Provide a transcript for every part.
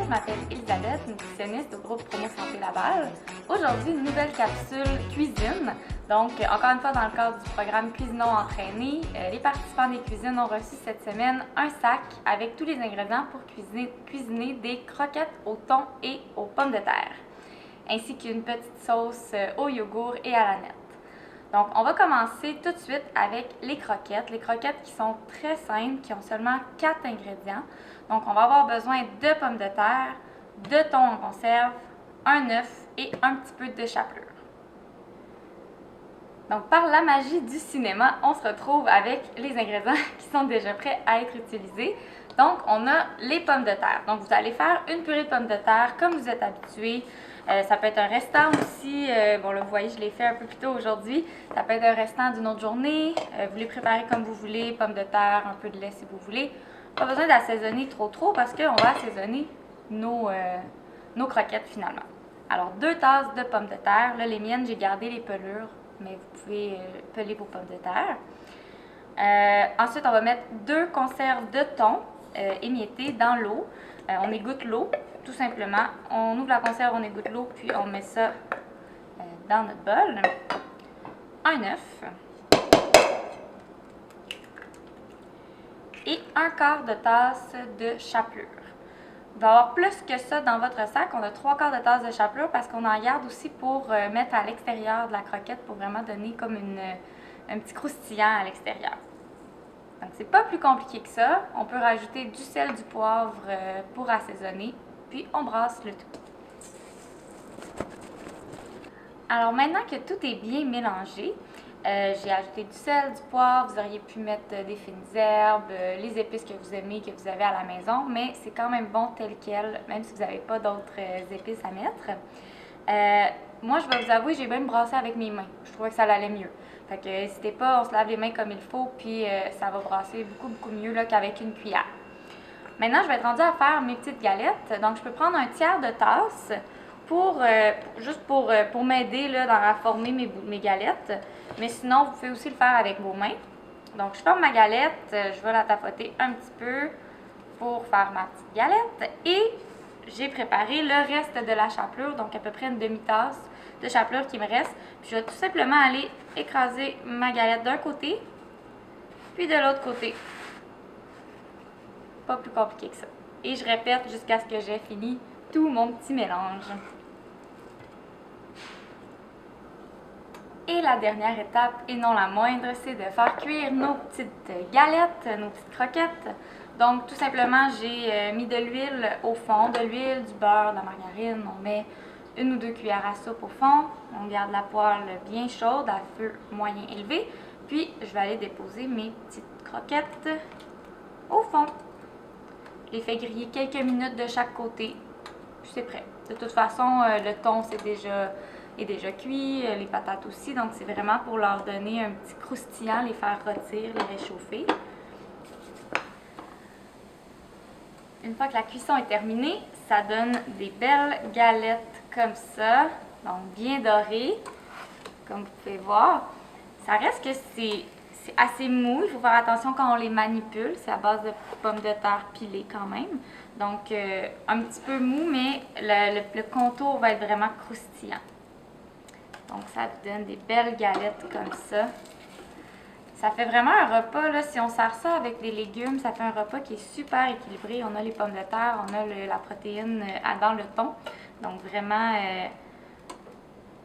je m'appelle Elisabeth, nutritionniste au groupe Promo Santé Laval. Aujourd'hui, une nouvelle capsule cuisine. Donc, encore une fois, dans le cadre du programme Cuisinons entraînés, les participants des cuisines ont reçu cette semaine un sac avec tous les ingrédients pour cuisiner des croquettes au thon et aux pommes de terre, ainsi qu'une petite sauce au yogourt et à la nette. Donc, on va commencer tout de suite avec les croquettes qui sont très simples, qui ont seulement 4 ingrédients. Donc, on va avoir besoin de pommes de terre, de thon en conserve, un œuf et un petit peu de chapelure. Donc, par la magie du cinéma, on se retrouve avec les ingrédients qui sont déjà prêts à être utilisés. Donc, on a les pommes de terre. Donc, vous allez faire une purée de pommes de terre comme vous êtes habitué. Ça peut être un restant aussi. Bon, là, vous voyez, je l'ai fait un peu plus tôt aujourd'hui. Ça peut être un restant d'une autre journée. Vous les préparez comme vous voulez. Pommes de terre, un peu de lait si vous voulez. Pas besoin d'assaisonner trop parce qu'on va assaisonner nos croquettes finalement. Alors, 2 tasses de pommes de terre. Là, les miennes, j'ai gardé les pelures, mais vous pouvez peler vos pommes de terre. Ensuite, on va mettre 2 conserves de thon émiettées dans l'eau. On égoutte l'eau, tout simplement. On ouvre la conserve, on égoutte l'eau, puis on met ça dans notre bol. Un œuf. Et un quart de tasse de chapelure. Il va y avoir plus que ça dans votre sac. On a 3/4 de tasse de chapelure parce qu'on en garde aussi pour mettre à l'extérieur de la croquette pour vraiment donner comme un petit croustillant à l'extérieur. Donc, c'est pas plus compliqué que ça. On peut rajouter du sel, du poivre pour assaisonner, puis on brasse le tout. Alors, maintenant que tout est bien mélangé, j'ai ajouté du sel, du poivre, vous auriez pu mettre des fines herbes, les épices que vous aimez, que vous avez à la maison, mais c'est quand même bon tel quel, même si vous n'avez pas d'autres épices à mettre. Moi, je vais vous avouer, j'ai même brassé avec mes mains. Je trouvais que ça allait mieux. Fait que n'hésitez pas, on se lave les mains comme il faut, puis ça va brasser beaucoup mieux qu'avec une cuillère. Maintenant, je vais être rendue à faire mes petites galettes. Donc, je peux prendre un tiers de tasse juste pour m'aider à former mes galettes. Mais sinon, vous pouvez aussi le faire avec vos mains. Donc, je forme ma galette, je vais la tapoter un petit peu pour faire ma petite galette. Et j'ai préparé le reste de la chapelure, donc à peu près une demi-tasse de chapelure qui me reste. Puis je vais tout simplement aller écraser ma galette d'un côté, puis de l'autre côté. Pas plus compliqué que ça. Et je répète jusqu'à ce que j'ai fini tout mon petit mélange. Et la dernière étape, et non la moindre, c'est de faire cuire nos petites galettes, nos petites croquettes. Donc, tout simplement, j'ai mis de l'huile au fond, de l'huile, du beurre, de la margarine. On met 1 ou 2 cuillères à soupe au fond. On garde la poêle bien chaude à feu moyen élevé. Puis, je vais aller déposer mes petites croquettes au fond. Je les fais griller quelques minutes de chaque côté. Puis, c'est prêt. De toute façon, le thon, est déjà cuit, les patates aussi. Donc, c'est vraiment pour leur donner un petit croustillant, les faire rôtir, les réchauffer. Une fois que la cuisson est terminée, ça donne des belles galettes comme ça, donc bien dorées, comme vous pouvez voir. Ça reste que c'est assez mou, il faut faire attention quand on les manipule, c'est à base de pommes de terre pilées quand même. Donc un petit peu mou, mais le contour va être vraiment croustillant. Donc ça donne des belles galettes comme ça. Ça fait vraiment un repas, là, si on sert ça avec des légumes, ça fait un repas qui est super équilibré. On a les pommes de terre, on a la protéine dans le thon. Donc vraiment,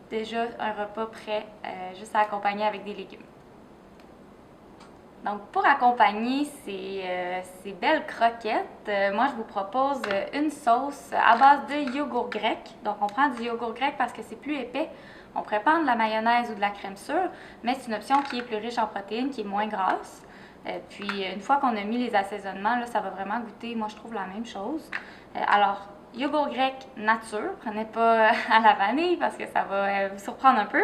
déjà un repas prêt, juste à accompagner avec des légumes. Donc pour accompagner ces belles croquettes, moi je vous propose une sauce à base de yogourt grec. Donc on prend du yogourt grec parce que c'est plus épais. On pourrait prendre de la mayonnaise ou de la crème sûre, mais c'est une option qui est plus riche en protéines, qui est moins grasse. Puis une fois qu'on a mis les assaisonnements, là, ça va vraiment goûter, moi je trouve, la même chose. Alors, yogourt grec nature, prenez pas à la vanille parce que ça va vous surprendre un peu.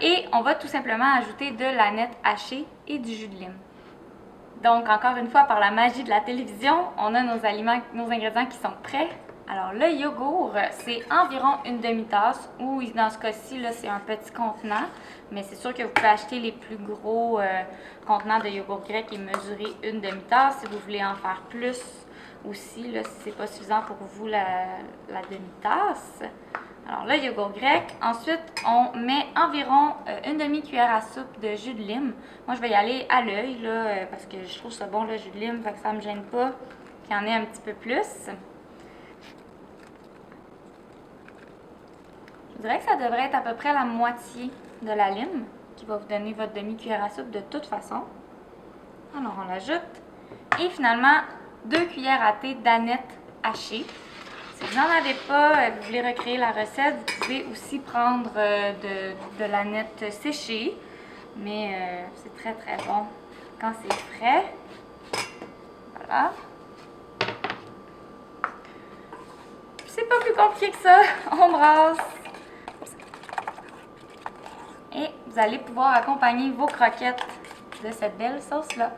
Et on va tout simplement ajouter de la nette hachée et du jus de lime. Donc, encore une fois, par la magie de la télévision, on a nos ingrédients qui sont prêts. Alors, le yogourt, c'est environ une demi-tasse, ou dans ce cas-ci, c'est un petit contenant. Mais c'est sûr que vous pouvez acheter les plus gros contenants de yogourt grec et mesurer une demi-tasse. Si vous voulez en faire plus, aussi, là, si c'est pas suffisant pour vous la demi-tasse. Alors là, yogourt grec. Ensuite, on met environ une demi-cuillère à soupe de jus de lime. Moi, je vais y aller à l'œil, là, parce que je trouve ça bon, le jus de lime, fait que ça me gêne pas qu'il y en ait un petit peu plus. Je dirais que ça devrait être à peu près la moitié de la lime qui va vous donner votre demi-cuillère à soupe de toute façon. Alors, on l'ajoute. Et finalement, 2 cuillères à thé d'aneth hachée. Si vous n'en avez pas, vous voulez recréer la recette, vous pouvez aussi prendre de l'aneth séchée. Mais c'est très très bon quand c'est frais. Voilà. C'est pas plus compliqué que ça. On brasse. Et vous allez pouvoir accompagner vos croquettes de cette belle sauce-là.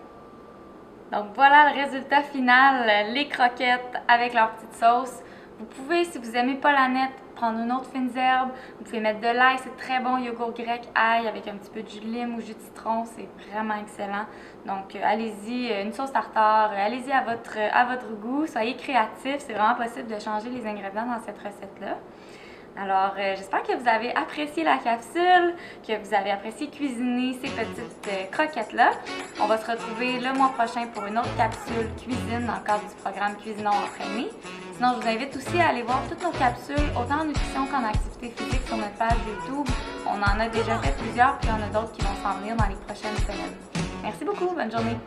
Donc voilà le résultat final, les croquettes avec leur petite sauce. Vous pouvez, si vous n'aimez pas l'aneth, prendre une autre fine herbe. Vous pouvez mettre de l'ail, c'est très bon, yogourt grec, ail avec un petit peu de jus de lime ou jus de citron, c'est vraiment excellent. Donc allez-y, une sauce tartare, allez-y à votre goût, soyez créatifs, c'est vraiment possible de changer les ingrédients dans cette recette-là. Alors, j'espère que vous avez apprécié la capsule, que vous avez apprécié cuisiner ces petites croquettes-là. On va se retrouver le mois prochain pour une autre capsule cuisine dans le cadre du programme Cuisinons entraînés. Sinon, je vous invite aussi à aller voir toutes nos capsules, autant en nutrition qu'en activité physique sur notre page YouTube. On en a déjà fait plusieurs, puis il y en a d'autres qui vont s'en venir dans les prochaines semaines. Merci beaucoup, bonne journée!